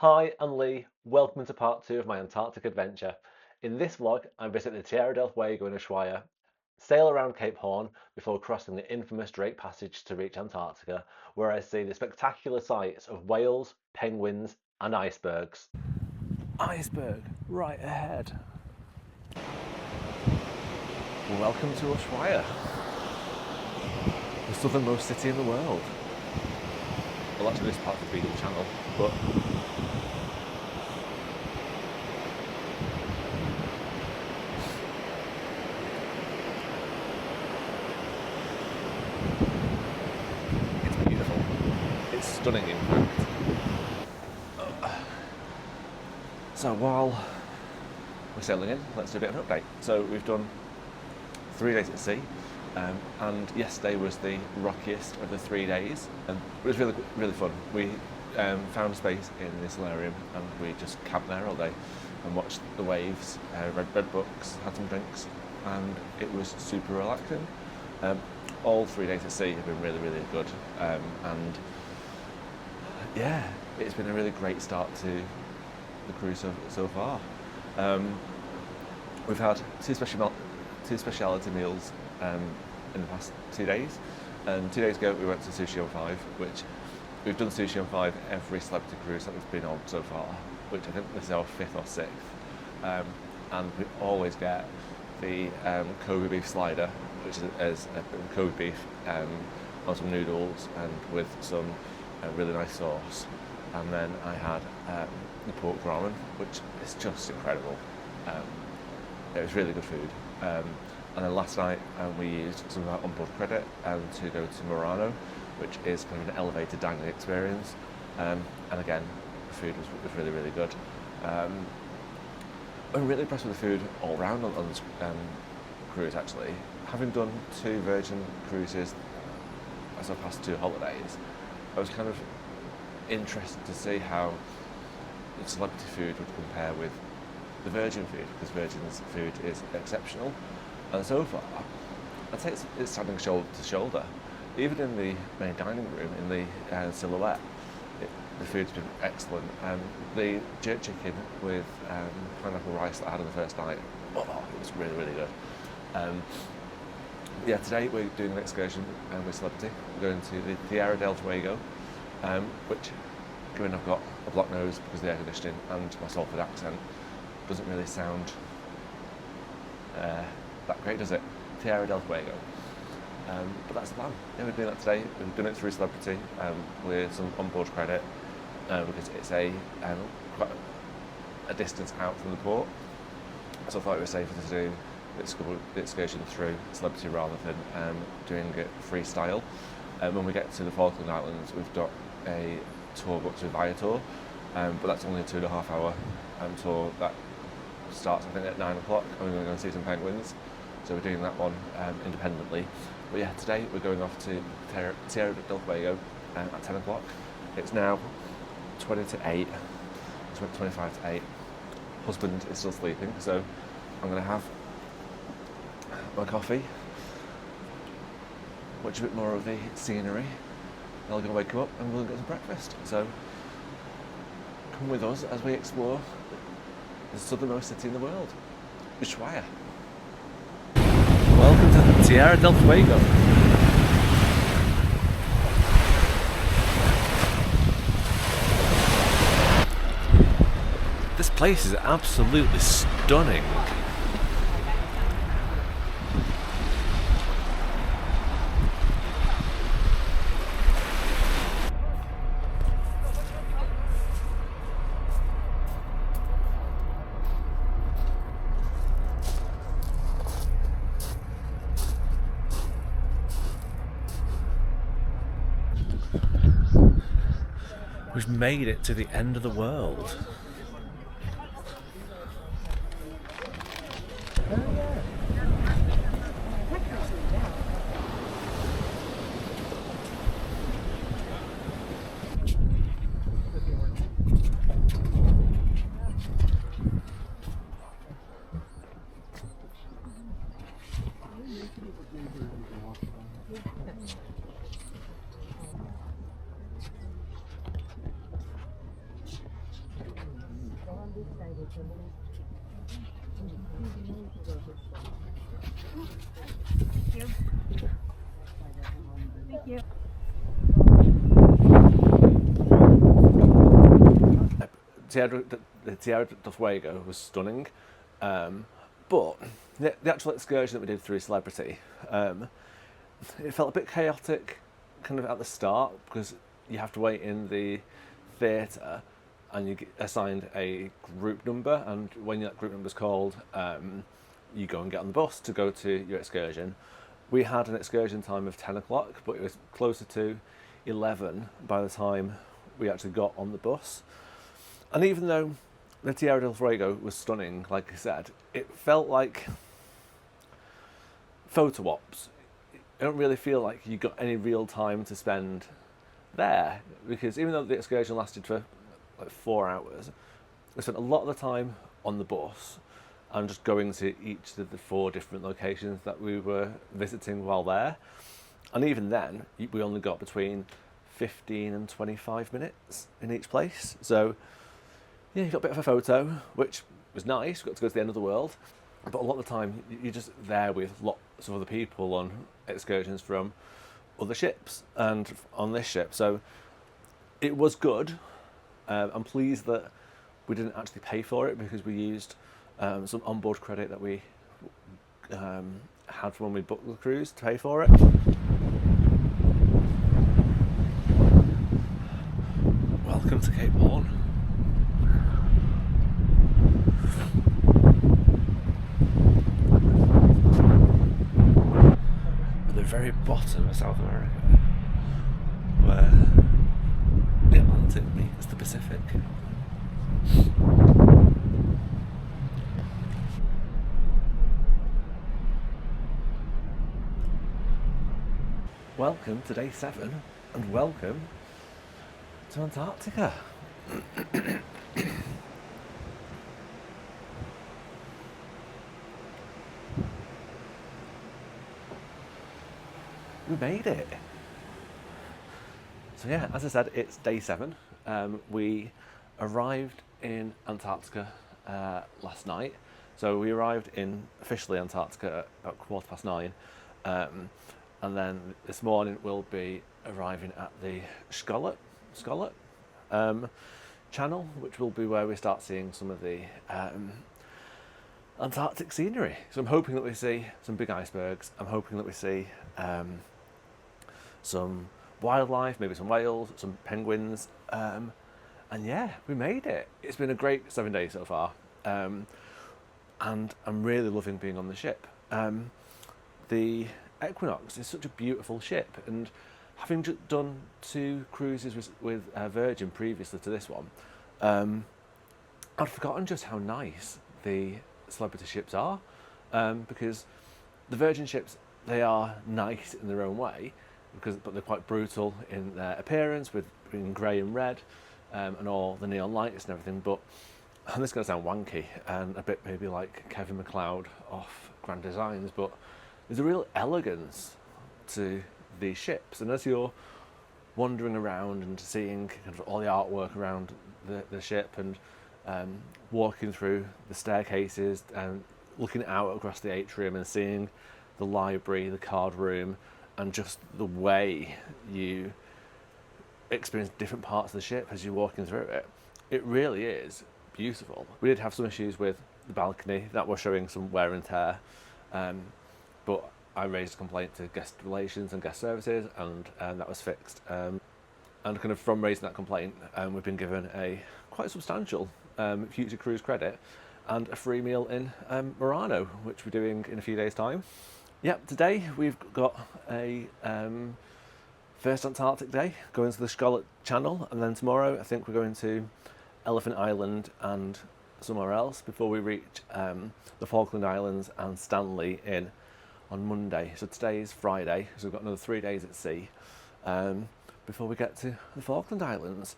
Hi, I'm Lee. Welcome to part 2 of my Antarctic adventure. In this vlog, I visit the Tierra del Fuego in Ushuaia, sail around Cape Horn before crossing the infamous Drake Passage to reach Antarctica, where I see the spectacular sights of whales, penguins, and icebergs. Iceberg, right ahead. Welcome to Ushuaia, the southernmost city in the world. Well, actually, this part's the Beagle Channel, but it's beautiful. It's stunning, in fact. So while we're sailing in, let's do a bit of an update. So we've done 3 days at sea, and yesterday was the rockiest of the 3 days, and it was really, really fun. We found a space in this solarium, and we just camped there all day and watched the waves, read books, had some drinks, and it was super relaxing. All 3 days at sea have been really, really good, and yeah, it's been a really great start to the cruise so far. We've had two speciality meals in the past 2 days, and 2 days ago we went to Sushi on 5, which we've done Sushi on 5 every celebrity cruise that we've been on so far, which I think this is our 5th or 6th, and we always get the Kobe beef slider, which is a Kobe beef on some noodles and with some really nice sauce, and then I had the pork ramen, which is just incredible. It was really good food. And then last night we used some of our onboard credit to go to Murano, which is kind of an elevated dining experience. And again, the food was really, really good. I'm really impressed with the food all round on this cruise, actually. Having done 2 Virgin cruises as our past 2 holidays, I was kind of interested to see how the celebrity food would compare with the Virgin food, because Virgin's food is exceptional. And so far, I'd say it's standing shoulder to shoulder. Even in the main dining room, in the Silhouette, the food's been excellent. The jerk chicken with pineapple rice that I had on the first night, it was really, really good. Yeah, today we're doing an excursion with Celebrity. We're going to the Tierra del Fuego, which, given I've got a blocked nose because of the air conditioning and my Salford accent, doesn't really sound that great, does it? Tierra del Fuego. But that's the plan. Yeah, we're doing that today. We're doing it through Celebrity with some onboard credit because it's quite a distance out from the port. So I thought it was safer to do the excursion through Celebrity rather than doing it freestyle. When we get to the Falkland Islands, we've got a tour booked with Viator, but that's only a 2.5 hour tour that starts, I think, at 9 o'clock, and we're going to go and see some penguins. So we're doing that one independently. But yeah, today we're going off to Tierra del Fuego at 10 o'clock. It's now 20 to 8, 25 to 8. Husband is still sleeping, so I'm going to have my coffee, watch a bit more of the scenery. Then I'm going to wake him up and we'll get some breakfast. So come with us as we explore the southernmost city in the world, Ushuaia. Welcome to Tierra del Fuego. This place is absolutely stunning. We've made it to the end of the world. Thank you. The Tierra del Fuego was stunning, but the actual excursion that we did through Celebrity, it felt a bit chaotic kind of at the start because you have to wait in the theatre and you get assigned a group number, and when that group number is called, you go and get on the bus to go to your excursion. We had an excursion time of 10 o'clock, but it was closer to 11 by the time we actually got on the bus. And even though the Tierra del Fuego was stunning, like I said, it felt like photo ops. I don't really feel like you got any real time to spend there, because even though the excursion lasted for like 4 hours, we spent a lot of the time on the bus and just going to each of the 4 different locations that we were visiting while there. And even then, we only got between 15 and 25 minutes in each place. So yeah, you got a bit of a photo, which was nice. We got to go to the end of the world. But a lot of the time, you're just there with lots of other people on excursions from other ships and on this ship. So it was good. I'm pleased that we didn't actually pay for it because we used some onboard credit that we had from when we booked the cruise to pay for it. Welcome to Cape Horn. At the very bottom of South America, where the Atlantic meets the Pacific. Welcome to day 7 and welcome to Antarctica. We made it. So yeah, as I said, it's day 7. We arrived in Antarctica last night. So we arrived in officially Antarctica at 9:15. And then this morning we'll be arriving at the Scarlet channel, which will be where we start seeing some of the Antarctic scenery. So I'm hoping that we see some big icebergs. I'm hoping that we see some wildlife, maybe some whales, some penguins. And yeah, we made it. It's been a great 7 days so far. And I'm really loving being on the ship. The Equinox is such a beautiful ship, and having done 2 cruises with Virgin previously to this one, I'd forgotten just how nice the Celebrity ships are, because the Virgin ships, they are nice in their own way, but they're quite brutal in their appearance, with being grey and red, and all the neon lights and everything. But, and this is going to sound wanky and a bit maybe like Kevin MacLeod off Grand Designs, but there's a real elegance to these ships, and as you're wandering around and seeing kind of all the artwork around the ship, and walking through the staircases and looking out across the atrium and seeing the library, the card room, and just the way you experience different parts of the ship as you're walking through it, it really is beautiful. We did have some issues with the balcony that was showing some wear and tear, but I raised a complaint to guest relations and guest services, and that was fixed. And kind of from raising that complaint, we've been given a quite substantial future cruise credit and a free meal in Murano, which we're doing in a few days' time. Yep, today we've got a first Antarctic day, going to the Scarlet Channel, and then tomorrow I think we're going to Elephant Island and somewhere else before we reach the Falkland Islands and Stanley in on Monday. So today is Friday, so we've got another 3 days at sea before we get to the Falkland Islands.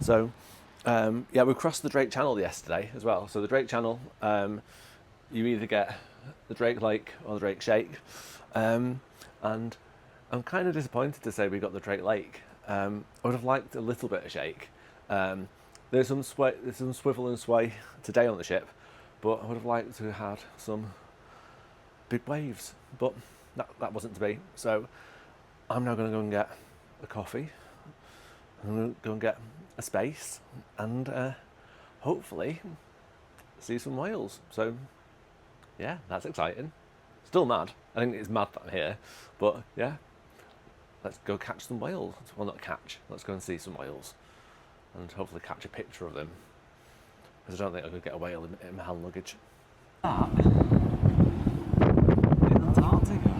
So yeah, we crossed the Drake Channel yesterday as well. So the Drake Channel, you either get the Drake Lake or the Drake Shake, and I'm kind of disappointed to say we got the Drake Lake. I would have liked a little bit of shake, There's some swivel and sway today on the ship, but I would have liked to have had some big waves, but that wasn't to be. So I'm now going to go and get a coffee. I'm going to go and get a space and hopefully see some whales. So yeah, that's exciting. Still mad. I think it's mad that I'm here, but yeah, let's go catch some whales. Well, not catch, let's go and see some whales and hopefully catch a picture of them, because I don't think I could get a whale in my hand luggage. In Antarctica.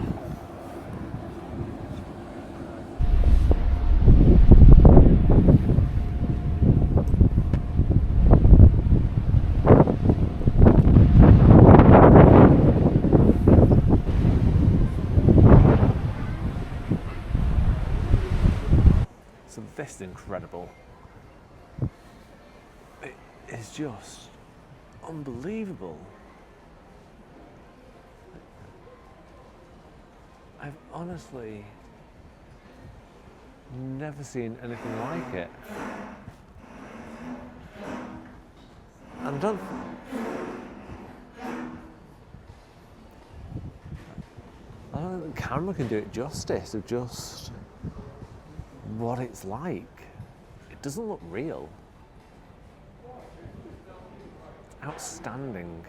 So this is incredible. It is just unbelievable. I've honestly never seen anything like it. And I don't think the camera can do it justice of just what it's like. It doesn't look real. It's outstanding.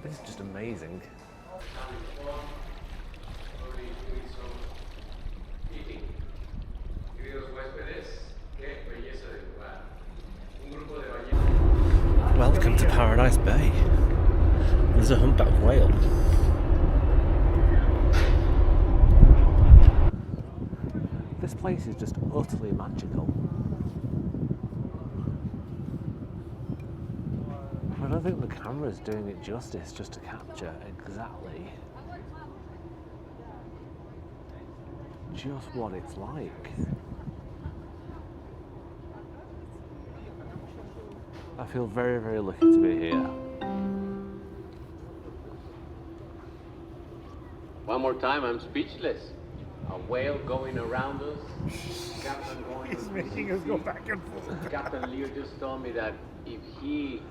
This is just amazing. Welcome to Paradise Bay. There's a humpback whale. This place is just utterly magical. I don't think the camera's doing it justice just to capture exactly just what it's like. I feel very, very lucky to be here. One more time, I'm speechless. A whale going around us. Captain going. He's making us go back and forth. Captain Leo just told me that if he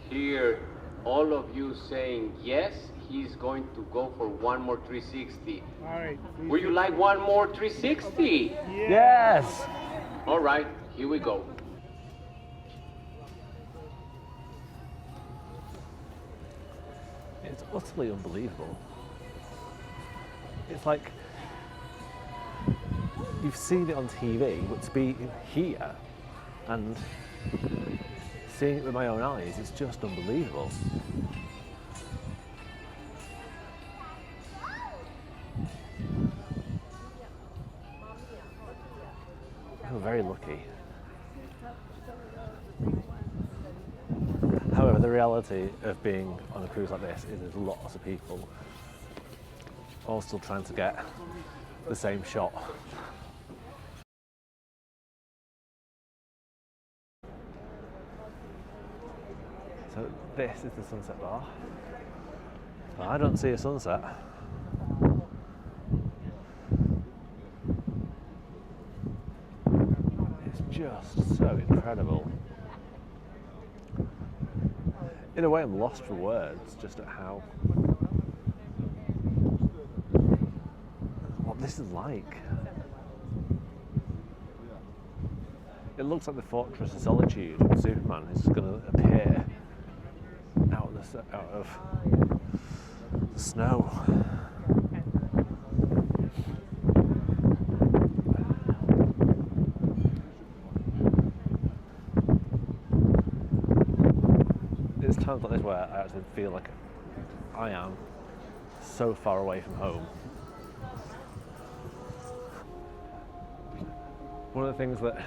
hear all of you saying yes, he's going to go for one more 360. All right. Would you like one more 360? Yes! All right, here we go. It's utterly unbelievable. It's like you've seen it on TV, but to be here and seeing it with my own eyes, it's just unbelievable. I'm very lucky. However, the reality of being on a cruise like this is there's lots of people all still trying to get the same shot. So this is the sunset bar. So I don't see a sunset. It's just so incredible. In a way, I'm lost for words just at what this is like. It looks like the Fortress of Solitude. Superman is going to appear out of the snow. It's times like this where I actually feel like I am so far away from home. One of the things that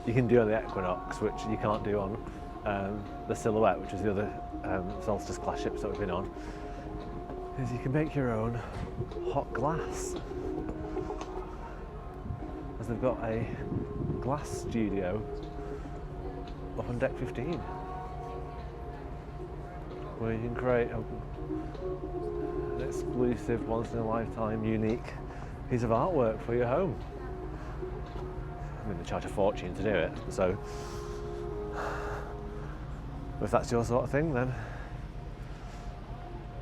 you can do on the Equinox, which you can't do on the Silhouette, which is the other Solstice class ships that we've been on, is you can make your own hot glass. As they've got a glass studio up on deck 15, where you can create an exclusive, once in a lifetime, unique piece of artwork for your home. I mean, they charge a fortune to do it, so if that's your sort of thing, then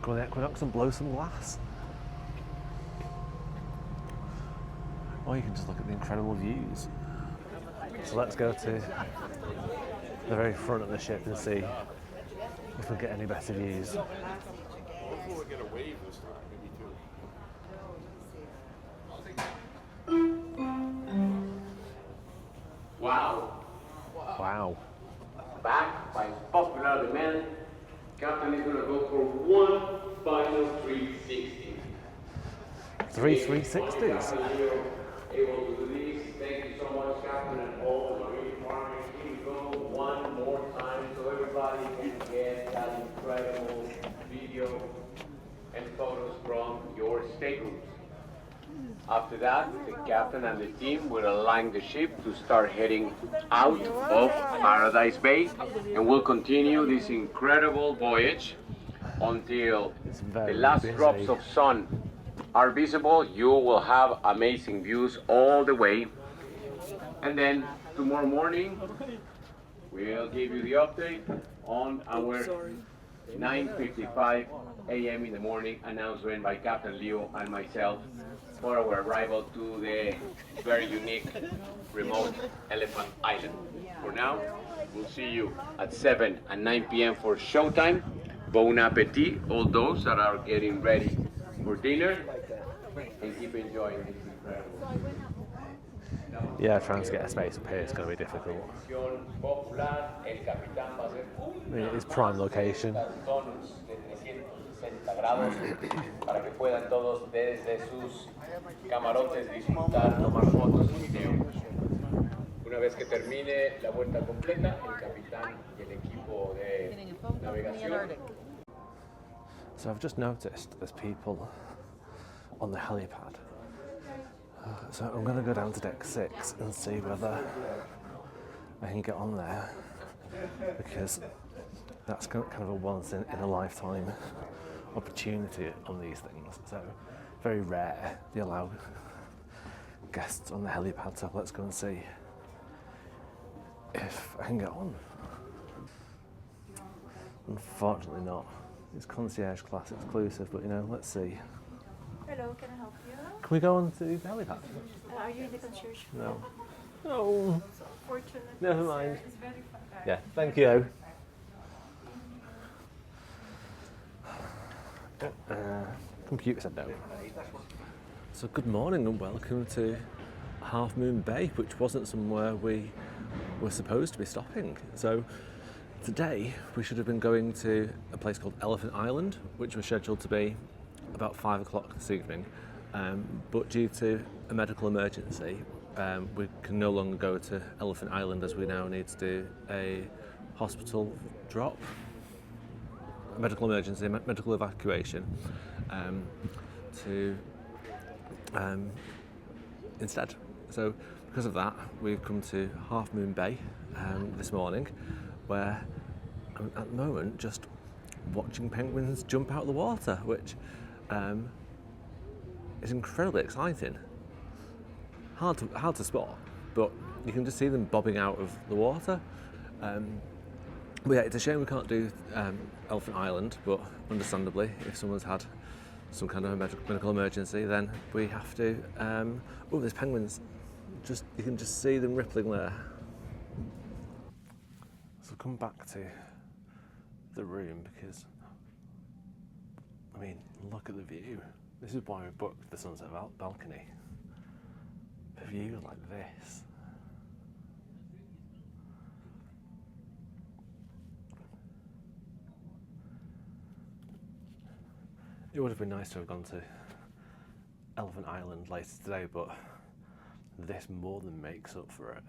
go on the Equinox and blow some glass. Or you can just look at the incredible views. So let's go to the very front of the ship and see if we get any better views. Hopefully we'll get a wave this time, maybe two. Wow. Wow. Back by popular demand, Captain is gonna go for one final 360. Three 360s. Able to do this. Thank you so much, Captain, and all the Marine Department. Here we go one more time so everybody can get that incredible video and photos from your staterooms. After that, the captain and the team will align the ship to start heading out of Paradise Bay, and we'll continue this incredible voyage until the last drops of sun are visible. You will have amazing views all the way, and then tomorrow morning we'll give you the update on our 9:55 a.m. in the morning announcement by Captain Leo and myself for our arrival to the very unique remote Elephant Island. For now, we'll see you at 7 and 9 p.m. for showtime. Bon appetit, all those that are getting ready for dinner, and keep enjoying this incredible. Yeah, trying to get a space up here is going to be difficult. I mean, it's prime location. Para que puedan todos desde sus camarotes disfrutar, tomar fotos y videos. Una vez que termine la vuelta completa, el capitán y el equipo de navegación. So I've just noticed there's people on the helipad. So I'm going to go down to deck 6 and see whether I can get on there, because that's kind of a once in a lifetime opportunity on these things. So very rare they allow guests on the helipad, so let's go and see if I can get on. Unfortunately not. It's concierge class exclusive, but you know, let's see. Hello, can I help you? Can we go on to the helipad? Are you in the concierge? No. No. So fortunately, Never mind. It's very fun. Yeah, thank you. Computer said no. So good morning and welcome to Half Moon Bay, which wasn't somewhere we were supposed to be stopping. So today we should have been going to a place called Elephant Island, which was scheduled to be about 5 o'clock this evening, but due to a medical emergency we can no longer go to Elephant Island, as we now need to do a hospital drop, a medical emergency, medical evacuation instead. So because of that, we've come to Half Moon Bay this morning, where I'm at the moment just watching penguins jump out of the water, which is incredibly exciting. Hard to spot, but you can just see them bobbing out of the water. But yeah, it's a shame we can't do Elephant Island, but understandably, if someone's had some kind of a medical emergency, then we have to. Oh, there's penguins. You can just see them rippling there. So come back to the room, because I mean, look at the view. This is why we booked the sunset balcony. A view like this. It would have been nice to have gone to Elephant Island later today, but this more than makes up for it.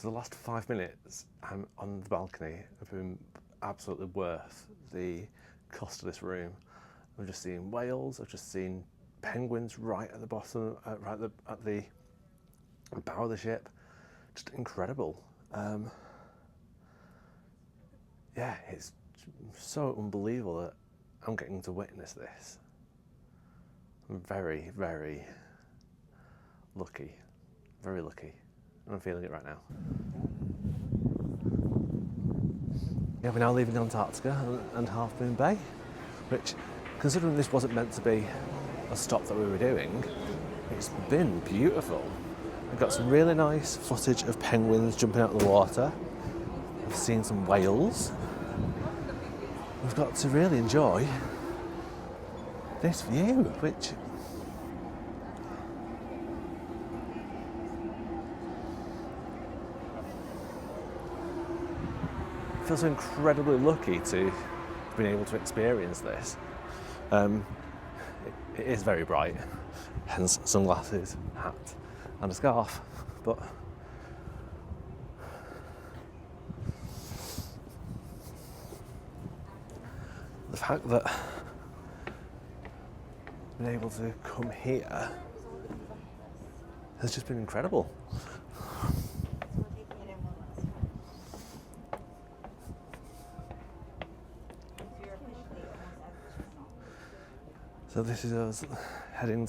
So the last 5 minutes on the balcony have been absolutely worth the cost of this room. I've just seen whales, I've just seen penguins right at the bottom, right at the bow of the ship. Just incredible. Yeah, it's so unbelievable that I'm getting to witness this. I'm very, very lucky. Very lucky. And I'm feeling it right now. Yeah, we're now leaving Antarctica and Half Moon Bay, which, considering this wasn't meant to be a stop that we were doing, it's been beautiful. I've got some really nice footage of penguins jumping out of the water. I've seen some whales. We've got to really enjoy this view, which I feel so incredibly lucky to have been able to experience this. It is very bright, hence sunglasses, hat and a scarf, but the fact that I've been able to come here has just been incredible. So this is us heading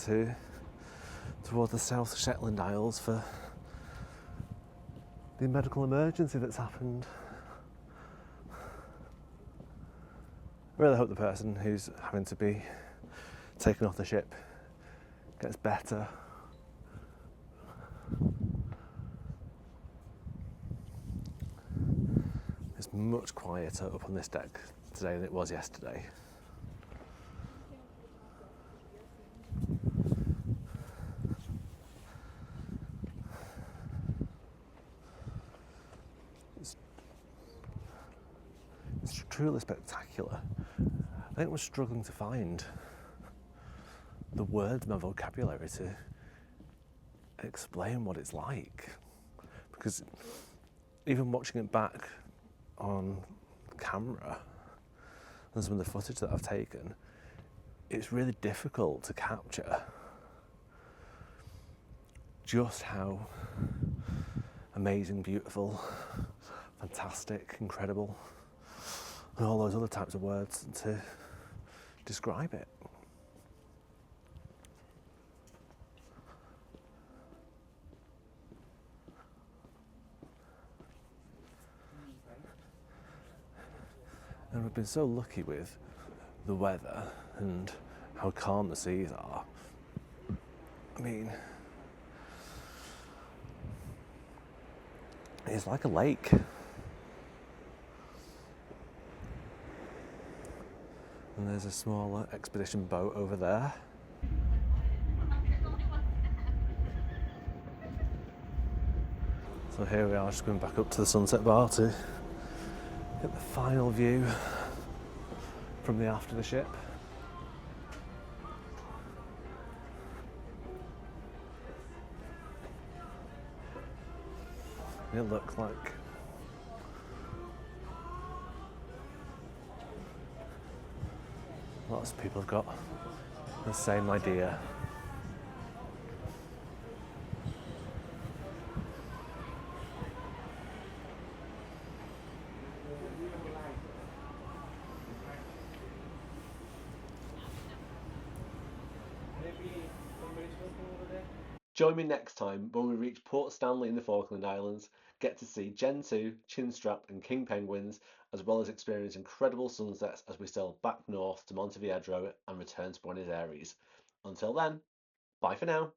toward the South Shetland Isles for the medical emergency that's happened. I really hope the person who's having to be taken off the ship gets better. It's much quieter up on this deck today than it was yesterday. It's truly spectacular. I think we're struggling to find the words in my vocabulary to explain what it's like, because even watching it back on camera and some of the footage that I've taken, it's really difficult to capture just how amazing, beautiful, fantastic, incredible, and all those other types of words to describe it. And we've been so lucky with the weather and how calm the seas are. I mean, it's like a lake. And there's a smaller expedition boat over there. So here we are, just going back up to the sunset bar to get the final view from the aft of the ship. It looks like lots of people have got the same idea. Join me next time when we reach Port Stanley in the Falkland Islands, get to see Gen 2, Chinstrap and King penguins, as well as experience incredible sunsets as we sail back north to Montevideo and return to Buenos Aires. Until then, bye for now.